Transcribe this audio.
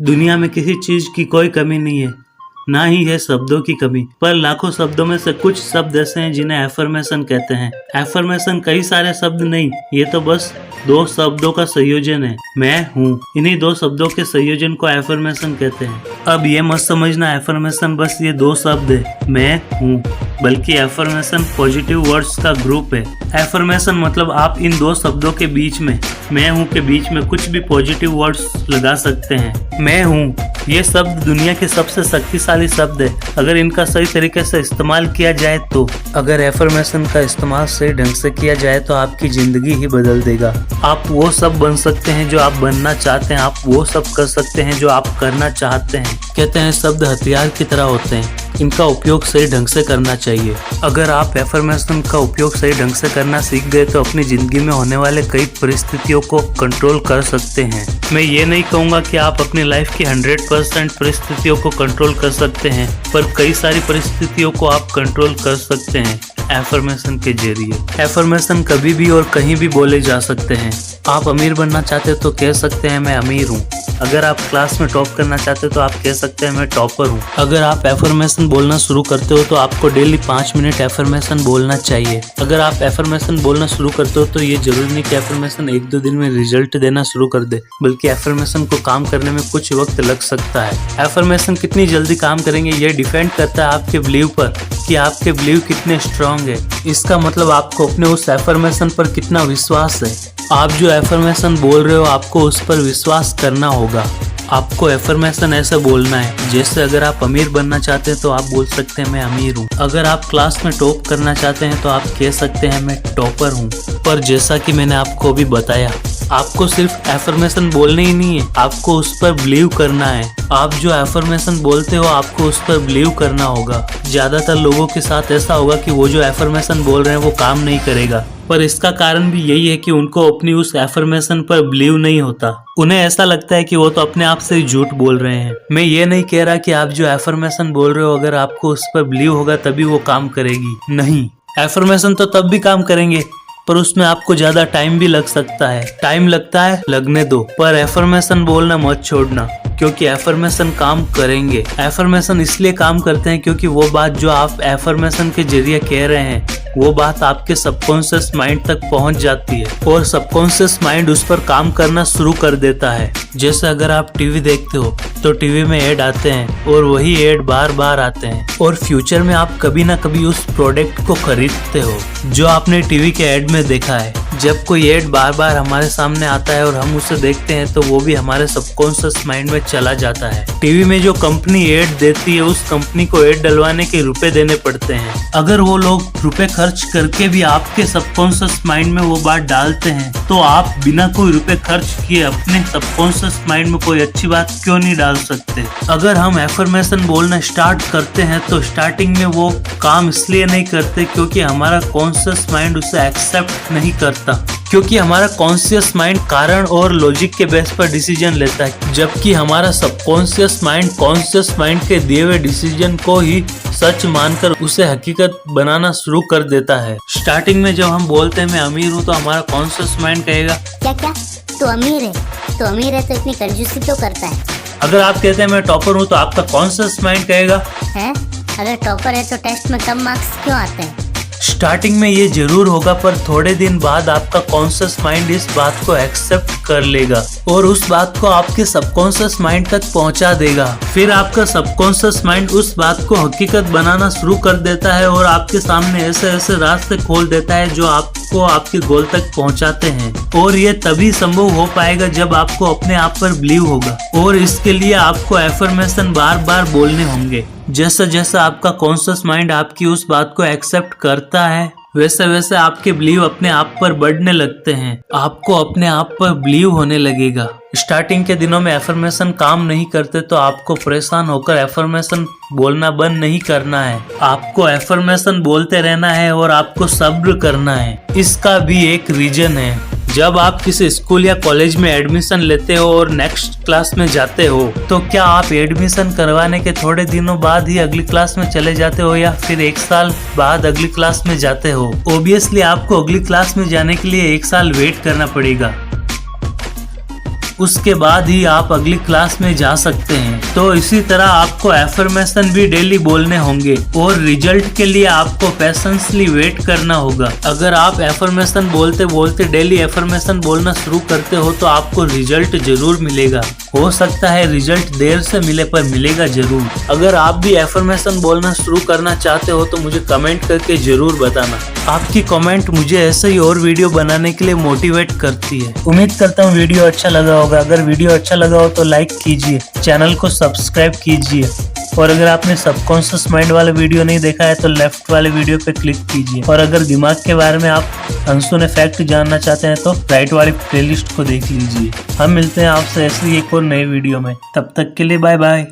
दुनिया में किसी चीज की कोई कमी नहीं है, ना ही है शब्दों की कमी। पर लाखों शब्दों में से कुछ शब्द ऐसे हैं जिन्हें एफर्मेशन कहते हैं। एफर्मेशन कई सारे शब्द नहीं, ये तो बस दो शब्दों का संयोजन है, मैं हूँ। इन्हीं दो शब्दों के संयोजन को एफर्मेशन कहते हैं। अब ये मत समझना एफर्मेशन बस ये दो शब्द है, मैं हूँ, बल्कि एफर्मेशन पॉजिटिव वर्ड्स का ग्रुप है। एफर्मेशन मतलब आप इन दो शब्दों के बीच में, मैं हूँ के बीच में कुछ भी पॉजिटिव वर्ड्स लगा सकते हैं। मैं हूँ ये शब्द दुनिया के सबसे शक्तिशाली शब्द है अगर इनका सही तरीके से इस्तेमाल किया जाए तो। अगर एफर्मेशन का इस्तेमाल सही ढंग से किया जाए तो आपकी जिंदगी ही बदल देगा। आप वो सब बन सकते हैं जो आप बनना चाहते हैं, आप वो सब कर सकते हैं जो आप करना चाहते हैं। कहते हैं शब्द हथियार की तरह होते हैं, इनका उपयोग सही ढंग से करना चाहिए। अगर आप एफर्मेशन का उपयोग सही ढंग से करना सीख गए तो अपनी जिंदगी में होने वाले कई परिस्थितियों को कंट्रोल कर सकते हैं। मैं ये नहीं कहूँगा कि आप अपनी लाइफ की 100% परिस्थितियों को कंट्रोल कर सकते हैं, पर कई सारी परिस्थितियों को आप कंट्रोल कर सकते हैं एफर्मेशन के जरिए। एफर्मेशन कभी भी और कहीं भी बोले जा सकते हैं। आप अमीर बनना चाहते तो कह सकते हैं मैं अमीर हूँ। अगर आप क्लास में टॉप करना चाहते तो आप कह सकते हैं मैं टॉपर हूँ। अगर आप एफर्मेशन बोलना शुरू करते हो तो आपको डेली 5 मिनट एफर्मेशन बोलना चाहिए। अगर आप एफर्मेशन बोलना शुरू करते हो तो ये जरूरी नहीं कि एफर्मेशन 1-2 दिन में रिजल्ट देना शुरू कर दे, बल्कि एफर्मेशन को काम करने में कुछ वक्त लग सकता है। एफर्मेशन कितनी जल्दी काम करेंगे ये डिपेंड करता है आपके बिलीव पर, कि आपके बिलीव कितने स्ट्रांग है। इसका मतलब आपको अपने उस एफर्मेशन पर कितना विश्वास है। आप जो एफर्मेशन बोल रहे हो आपको उस पर विश्वास करना होगा। आपको एफर्मेशन ऐसे बोलना है जैसे अगर आप अमीर बनना चाहते हैं तो आप बोल सकते हैं मैं अमीर हूँ। अगर आप क्लास में टॉप करना चाहते हैं तो आप कह सकते हैं मैं टॉपर हूँ। पर जैसा कि मैंने आपको अभी बताया, आपको सिर्फ एफर्मेशन बोलने ही नहीं है, आपको उस पर बिलीव करना है। आप जो एफर्मेशन बोलते हो आपको उस पर बिलीव करना होगा। ज्यादातर लोगों के साथ ऐसा होगा कि वो जो एफर्मेशन बोल रहे हैं वो काम नहीं करेगा, पर इसका कारण भी यही है कि उनको अपनी उस एफर्मेशन पर बिलीव नहीं होता। उन्हें ऐसा लगता है कि वो तो अपने आप से ही झूठ बोल रहे हैं। मैं ये नहीं कह रहा कि आप जो एफर्मेशन बोल रहे हो अगर आपको उस पर बिलीव होगा तभी वो काम करेगी, नहीं। एफर्मेशन तो तब भी काम करेंगे पर उसमें आपको ज्यादा टाइम भी लग सकता है। टाइम लगता है, लगने दो, पर एफर्मेशन बोलना मत छोड़ना, क्योंकि एफर्मेशन काम करेंगे। एफर्मेशन इसलिए काम करते हैं क्योंकि वो बात जो आप एफर्मेशन के जरिए कह रहे हैं वो बात आपके सबकॉन्शियस माइंड तक पहुंच जाती है और सबकॉन्शियस माइंड उस पर काम करना शुरू कर देता है। जैसे अगर आप टीवी देखते हो तो टीवी में ऐड आते हैं और वही ऐड बार बार आते हैं और फ्यूचर में आप कभी ना कभी उस प्रोडक्ट को खरीदते हो जो आपने टीवी के ऐड में देखा है। जब कोई ऐड बार बार हमारे सामने आता है और हम उसे देखते हैं तो वो भी हमारे सबकॉन्शियस माइंड में चला जाता है। टीवी में जो कंपनी ऐड देती है उस कंपनी को ऐड डलवाने के रुपए देने पड़ते हैं। अगर वो लोग रुपए खर्च करके भी आपके सबकॉन्शियस माइंड में वो बात डालते हैं तो आप बिना कोई रुपए खर्च किए अपने सबकॉन्शियस माइंड में कोई अच्छी बात क्यों नहीं डाल सकते। अगर हम एफर्मेशन बोलना स्टार्ट करते हैं तो स्टार्टिंग में वो काम इसलिए नहीं करते क्योंकि हमारा कॉन्शियस माइंड उसे एक्सेप्ट नहीं करता, क्योंकि हमारा कॉन्शियस माइंड कारण और लॉजिक के बेस पर डिसीजन लेता है, जबकि हमारा सबकॉन्शियस माइंड कॉन्शियस माइंड के दिए हुए डिसीजन को ही सच मानकर उसे हकीकत बनाना शुरू कर देता है। स्टार्टिंग में जब हम बोलते हैं मैं अमीर हूँ तो हमारा कॉन्शियस माइंड कहेगा क्या क्या तो अमीर है, तो अमीर है तो इतनी कंजूसी तो करता है। अगर आप कहते हैं मैं टॉपर हूँ तो आपका कॉन्शियस माइंड कहेगा है अगर टॉपर है तो टेस्ट में कम मार्क्स क्यों आते हैं। स्टार्टिंग में ये जरूर होगा पर थोड़े दिन बाद आपका कॉन्शियस माइंड इस बात को एक्सेप्ट कर लेगा और उस बात को आपके सबकॉन्शियस माइंड तक पहुंचा देगा। फिर आपका सबकॉन्शियस माइंड उस बात को हकीकत बनाना शुरू कर देता है और आपके सामने ऐसे ऐसे रास्ते खोल देता है जो आपको आपके गोल तक पहुंचाते हैं। और ये तभी संभव हो पाएगा जब आपको अपने आप पर बिलीव होगा और इसके लिए आपको एफर्मेशन बार बार बोलने होंगे। जैसा जैसा आपका कॉन्शियस माइंड आपकी उस बात को एक्सेप्ट करता है वैसे वैसे आपके बिलीव अपने आप पर बढ़ने लगते हैं। आपको अपने आप पर बिलीव होने लगेगा। स्टार्टिंग के दिनों में एफर्मेशन काम नहीं करते तो आपको परेशान होकर एफर्मेशन बोलना बंद नहीं करना है। आपको एफर्मेशन बोलते रहना है और आपको सब्र करना है। इसका भी एक रीजन है। जब आप किसी स्कूल या कॉलेज में एडमिशन लेते हो और नेक्स्ट क्लास में जाते हो तो क्या आप एडमिशन करवाने के थोड़े दिनों बाद ही अगली क्लास में चले जाते हो या फिर 1 साल बाद अगली क्लास में जाते हो। ऑब्वियसली आपको अगली क्लास में जाने के लिए 1 साल वेट करना पड़ेगा। उसके बाद ही आप अगली क्लास में जा सकते हैं। तो इसी तरह आपको एफर्मेशन भी डेली बोलने होंगे और रिजल्ट के लिए आपको पेशेंसली वेट करना होगा। अगर आप एफर्मेशन बोलते बोलते डेली एफर्मेशन बोलना शुरू करते हो तो आपको रिजल्ट जरूर मिलेगा। हो सकता है रिजल्ट देर से मिले पर मिलेगा जरूर। अगर आप भी एफर्मेशन बोलना शुरू करना चाहते हो तो मुझे कमेंट करके जरूर बताना। आपकी कमेंट मुझे ऐसे ही और वीडियो बनाने के लिए मोटिवेट करती है। उम्मीद करता हूँ वीडियो अच्छा लगा होगा। अगर वीडियो अच्छा लगा हो तो लाइक कीजिए, चैनल को सब्सक्राइब कीजिए और अगर आपने सबकॉन्शियस माइंड वाला वीडियो नहीं देखा है तो लेफ्ट वाले वीडियो पे क्लिक कीजिए। और अगर दिमाग के बारे में आप अंशुन फैक्ट जानना चाहते हैं तो राइट वाली प्लेलिस्ट को देख लीजिए। हम मिलते हैं आपसे ऐसे ही एक और नए वीडियो में। तब तक के लिए बाय बाय।